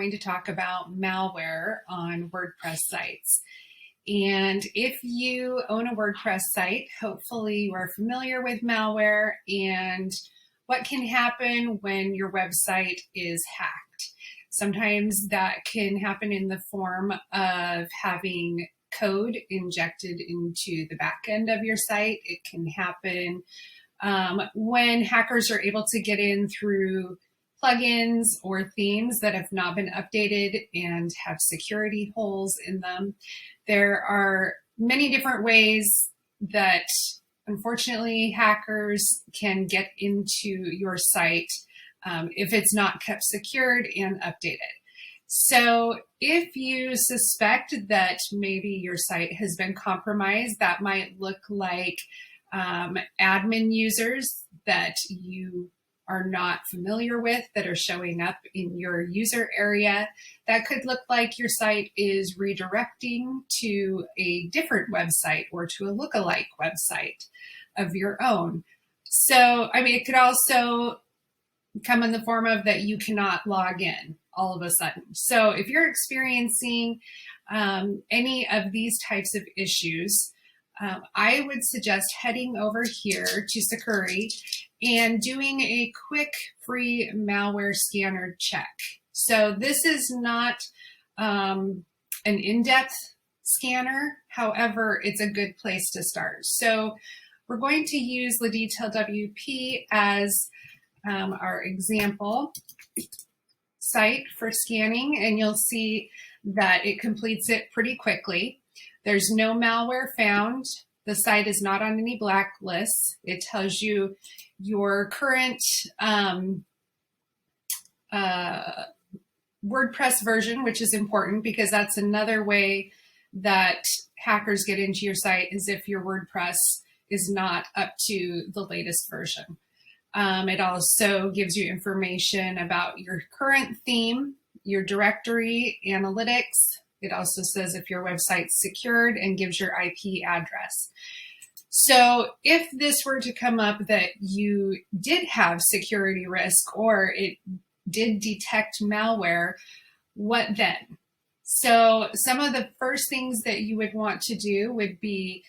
going to talk about malware on WordPress sites. And if you own a WordPress site, hopefully you are familiar with malware and what can happen when your website is hacked. Sometimes that can happen in the form of having code injected into the backend of your site. It can happen when hackers are able to get in through plugins or themes that have not been updated and have security holes in them. There are many different ways that, unfortunately, hackers can get into your site if it's not kept secured and updated. So if you suspect that maybe your site has been compromised, that might look like admin users that you are not familiar with that are showing up in your user area. That could look like your site is redirecting to a different website or to a lookalike website of your own. So, it could also come in the form of that you cannot log in all of a sudden. So if you're experiencing any of these types of issues, I would suggest heading over here to Sakurai and doing a quick free malware scanner check. So this is not an in-depth scanner. However, it's a good place to start. So we're going to use the Detail WP as our example site for scanning, and you'll see that it completes it pretty quickly. There's no malware found. The site is not on any blacklists. It tells you your current WordPress version, which is important because that's another way that hackers get into your site, is if your WordPress is not up to the latest version. It also gives you information about your current theme, your directory, analytics. It also says if your website's secured and gives your IP address. So if this were to come up that you did have security risk or it did detect malware, what then? So some of the first things that you would want to do would be,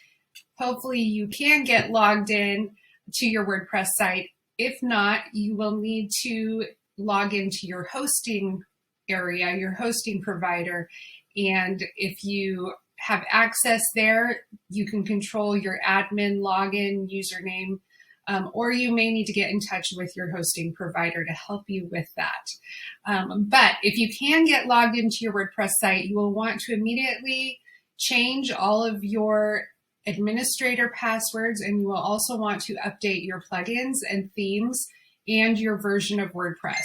hopefully you can get logged in to your WordPress site. If not, you will need to log into your hosting area, your hosting provider. And if you have access there, you can control your admin login username, or you may need to get in touch with your hosting provider to help you with that. But if you can get logged into your WordPress site, you will want to immediately change all of your administrator passwords, and you will also want to update your plugins and themes and your version of WordPress.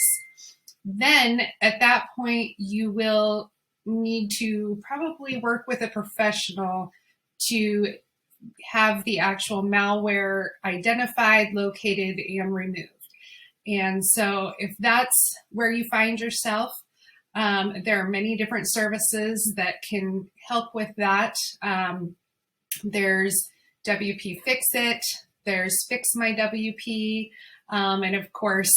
Then at that point, you will need to probably work with a professional to have the actual malware identified, located, and removed. And so if that's where you find yourself, there are many different services that can help with that. There's WP Fix-It, there's Fix My WP, and of course,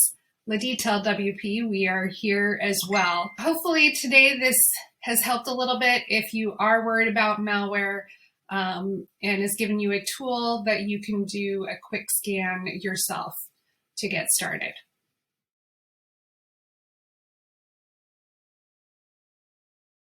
the Detail WP, we are here as well. Hopefully today this has helped a little bit if you are worried about malware, and has given you a tool that you can do a quick scan yourself to get started.